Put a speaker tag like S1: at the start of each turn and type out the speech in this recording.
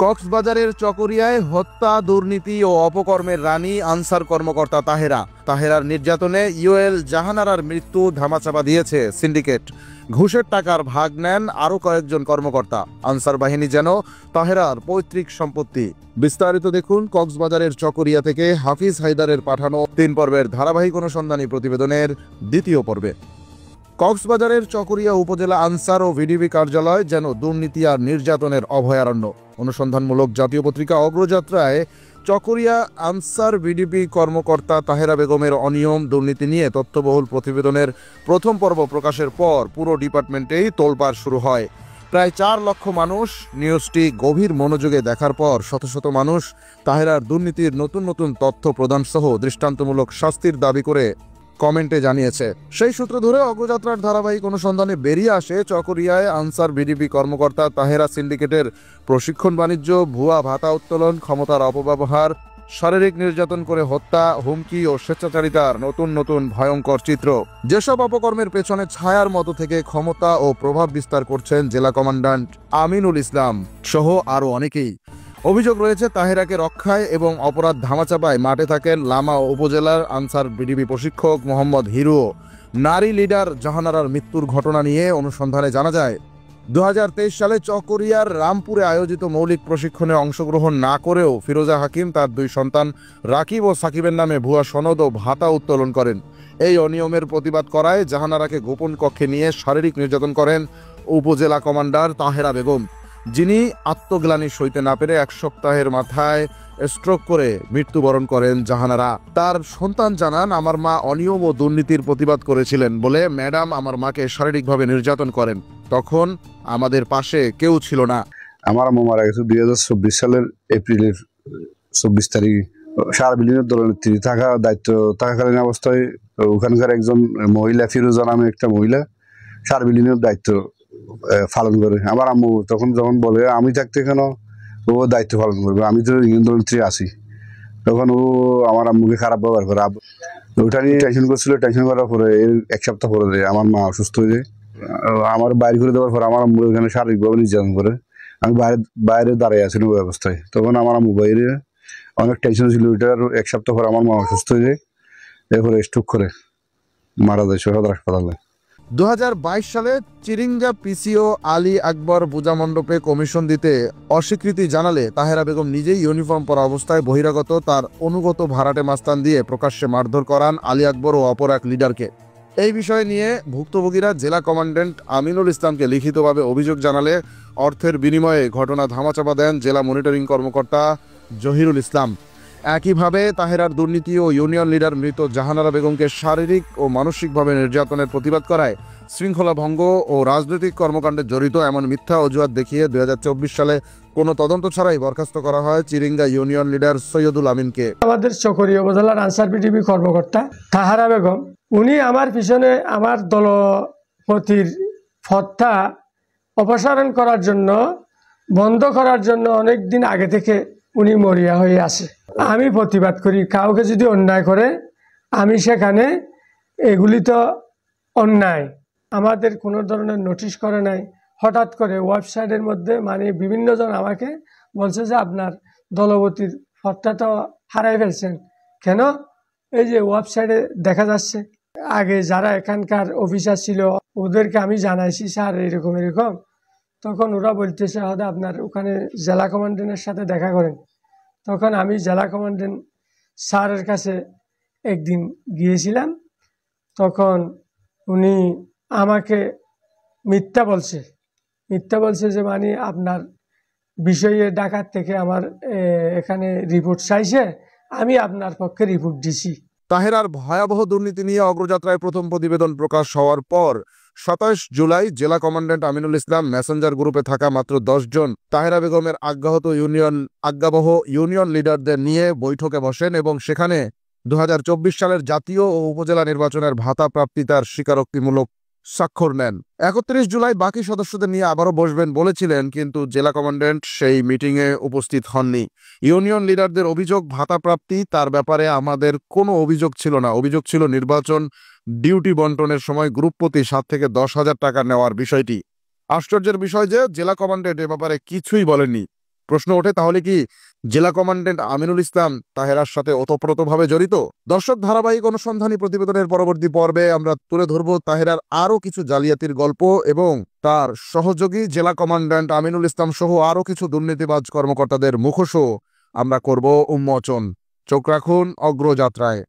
S1: কক্সবাজারের চকরিয়ায় হত্যা, দুর্নীতি ও অপকর্মের রানী আনসার কর্মকর্তা তাহেরার নির্যাতনে ইউএল জাহানারার মৃত্যু ধামাচাপা দিয়েছে সিন্ডিকেট। ঘুষের টাকার ভাগ নেন আরও কয়েকজন কর্মকর্তা। আনসার বাহিনী যেন তাহেরার পৈতৃক সম্পত্তি। বিস্তারিত দেখুন কক্সবাজারের চকরিয়া থেকে হাফিজ হায়দারের পাঠানো 3 পর্বের ধারাবাহিক অনুসন্ধানী প্রতিবেদনের দ্বিতীয় পর্বে। কক্সবাজারের চকরিয়া উপজেলা আনসার ও ভিডিপি কার্যালয় যেন দুর্নীতি আর নির্যাতনের অভয়ারণ্য। অনুসন্ধানমূলক জাতীয় পত্রিকা অগ্রযাত্রায় চকরিয়া আনসার ভিডিপি কর্মকর্তা তাহেরা বেগমের অনিয়ম, দুর্নীতি নিয়ে তথ্যবহুল প্রতিবেদনের প্রথম পর্ব প্রকাশের পর পুরো ডিপার্টমেন্টেই তোলপাড় শুরু হয়। প্রায় 4 লক্ষ মানুষ নিউজটি গভীর মনোযোগে দেখার পর শত শত মানুষ তাহেরার দুর্নীতির নতুন নতুন তথ্য প্রদান সহ দৃষ্টান্তমূলক শাস্তির দাবি করে কমেন্টে জানিয়েছে। সেই সূত্র ধরে অগ্রযাত্রার ধারাবাহিক অনুসন্ধানে বেরিয়ে আসে চকরিয়ায় আনসার ভিডিপি কর্মকর্তা তাহেরা সিন্ডিকেটের প্রশিক্ষণ বাণিজ্য, ভুয়া ভাতা উত্তোলন, ক্ষমতার অপব্যবহার, শারীরিক নির্যাতন করে হত্যা, হুমকি ও স্বেচ্ছাচারিতার নতুন নতুন ভয়ঙ্কর চিত্র। যেসব অপকর্মের পেছনে ছায়ার মতো থেকে ক্ষমতা ও প্রভাব বিস্তার করছেন জেলা কমান্ড্যান্ট আমিনুল ইসলাম সহ আরও অনেকেই। অভিযোগ রয়েছে তাহেরাকে রক্ষায় এবং অপরাধ ধামাচাপায় মাঠে থাকেন লামা উপজেলার আনসার ভিডিপি প্রশিক্ষক মোহাম্মদ হিরো। নারী লিডার জাহানারার মৃত্যুর ঘটনা নিয়ে অনুসন্ধানে জানা যায় 2023 সালে চকরিয়ার রামপুরে আয়োজিত মৌলিক প্রশিক্ষণে অংশগ্রহণ না করেও ফিরোজা হাকিম তার 2 সন্তান রাকিব ও সাকিবের নামে ভুয়া সনদ ও ভাতা উত্তোলন করেন। এই অনিয়মের প্রতিবাদ করায় জাহানারাকে গোপন কক্ষে নিয়ে শারীরিক নির্যাতন করেন উপজেলা কমান্ডার তাহেরা বেগম, যিনি আত্মগ্লানি সইতে না পেরে 1 সপ্তাহের মাথায় স্ট্রোক করে মৃত্যুবরণ করেন জাহানারা। তার সন্তান জানান, আমার মা অনিয়ম ও দুর্নীতির প্রতিবাদ করেছিলেন বলে ম্যাডাম আমার মাকে শারীরিকভাবে নির্যাতন করেন। তখন আমাদের পাশে কেউ ছিল না।
S2: আমার আম্মু মারা গেছে 2024 সালের এপ্রিলের 24 তারিখ। সারা বিল্ডিংয়ের দলনেত্রী থাকাকালীন অবস্থায় ওখানকার একজন মহিলা, ফিরোজা নামে একটা মহিলা, সারা বিল্ডিংয়ের দায়িত্ব পালন করে। আমার আম্মু তখন যখন বলে আমি থাকতে কেন ও দায়িত্ব পালন করবে, আমি তো ইউনিয়ন দলনেত্রী আছি, তখন ও আমার আম্মুকে খারাপ ব্যবহার করে। ওটা নিয়ে টেনশন করছিল। টেনশন করার পরে 1 সপ্তাহ পরে আমার মা অসুস্থ হয়ে যায়। আমার বাইরে করে দেওয়ার পর আমার আম্মু এখানে শারীরিকভাবে নির্যাতন করে। আমি বাইরে দাঁড়িয়ে আছি ওই অবস্থায়। তখন আমার আম্মু বাইরে অনেক টেনশন ছিল। ওইটার 1 সপ্তাহ পর আমার মা অসুস্থ হয়ে যায়, এরপরে স্ট্রোক করে মারা যায় সদর হাসপাতালে।
S1: 2022 সালে চিরিঙ্গা পিসিও আলী আকবর পূজা মণ্ডপে কমিশন দিতে অস্বীকৃতি জানালে তাহেরা বেগম নিজেই ইউনিফর্ম পরা অবস্থায় বহিরাগত তার অনুগত ভাড়াটে মাস্তান দিয়ে প্রকাশ্যে মারধর করান আলী আকবর ও অপর এক লিডারকে। এই বিষয় নিয়ে ভুক্তভোগীরা জেলা কমান্ড্যান্ট আমিনুল ইসলামকে লিখিতভাবে অভিযোগ জানালে অর্থের বিনিময়ে ঘটনা ধামাচাপা দেন জেলা মনিটরিং কর্মকর্তা জহিরুল ইসলাম। একইভাবে তাহেরার দুর্নীতি ও ইউনিয়ন লিডার মৃত জাহানারা বেগমকে শারীরিক ও মানসিকভাবে নির্যাতনের প্রতিবাদ করায় শৃঙ্খলা ভঙ্গ ও রাজনৈতিক কর্মকাণ্ডে জড়িত এমন মিথ্যা অজুহাত দেখিয়ে 2024 সালে কোনো তদন্ত ছাড়াই বরখাস্ত করা হয় চিরিঙ্গা ইউনিয়ন লিডার সৈয়দুল আমিনকে।
S3: আমাদের চকরিয়া উপজেলার আনসার ভিডিপি কর্মকর্তা তাহেরা বেগম, উনি আমার পিছনে আমার দলপতির পদটা অপসারণ করার জন্য, বন্ধ করার জন্য অনেক দিন আগে থেকে উনি মরিয়া হয়ে আসে। আমি প্রতিবাদ করি, কাউকে যদি অন্যায় করে আমি সেখানে, এগুলি তো অন্যায়, আমাদের কোনো ধরনের নোটিশ করে নাই। হঠাৎ করে ওয়েবসাইটের মধ্যে বিভিন্ন জন আমাকে বলছে যে আপনার দলপতির পদটা তো হারাই ফেলছেন কেন? এই যে ওয়েবসাইটে দেখা যাচ্ছে। আগে যারা এখানকার অফিসার ছিল ওদেরকে আমি জানাইছি স্যার এরকম এরকম, তখন ওরা বলতেছে হয়তো আপনার ওখানে জেলা কমান্ড্যান্টের সাথে দেখা করেন। তখন আমি জেলা কমান্ড্যান্ট স্যারের কাছে একদিন গিয়েছিলাম, তখন উনি আমাকে মিথ্যা বলছে যে আপনার বিষয়ে ঢাকার থেকে আমার এখানে রিপোর্ট চাইছে, আমি আপনার পক্ষে রিপোর্ট দিছি।
S1: তাহেরার ভয়াবহ দুর্নীতি নিয়ে অগ্রযাত্রায় প্রথম প্রতিবেদন প্রকাশ হওয়ার পর 27 জুলাই জেলা কমান্ড্যান্ট আমিনুল ইসলাম মেসেঞ্জার গ্রুপে থাকা মাত্র 10 জন তাহেরা বেগমের আজ্ঞাবহ ইউনিয়ন লিডারদের নিয়ে বৈঠকে বসেন এবং সেখানে 2024 সালের জাতীয় ও উপজেলা নির্বাচনের ভাতা প্রাপ্তি তার স্বীকারোক্তিমূলক স্বাক্ষর নেন। 31 জুলাই বাকি সদস্যদের নিয়ে আবারও বসবেন বলেছিলেন, কিন্তু জেলা কমান্ড্যান্ট সেই মিটিংয়ে উপস্থিত হননি। ইউনিয়ন লিডারদের অভিযোগ ভাতা প্রাপ্তি, তার ব্যাপারে আমাদের কোনো অভিযোগ ছিল না। অভিযোগ ছিল নির্বাচন ডিউটি বন্টনের সময় গ্রুপ প্রতি 7 থেকে 10,000 টাকা নেওয়ার বিষয়টি। আশ্চর্যের বিষয় যে জেলা কমান্ড্যান্ট এ ব্যাপারে কিছুই বলেননি। প্রশ্ন ওঠে, তাহলে কি জেলা কমান্ড্যান্ট আমিনুল ইসলাম তাহেরার সাথে ওতপ্রোতভাবে জড়িত? দর্শক, ধারাবাহিক অনুসন্ধানী প্রতিবেদনের পরবর্তী পর্বে আমরা তুলে ধরব তাহেরার আরও কিছু জালিয়াতির গল্প এবং তার সহযোগী জেলা কমান্ড্যান্ট আমিনুল ইসলাম সহ আরও কিছু দুর্নীতিবাজ কর্মকর্তাদের মুখোশও আমরা করব উন্মোচন। চোখ রাখুন অগ্রযাত্রায়।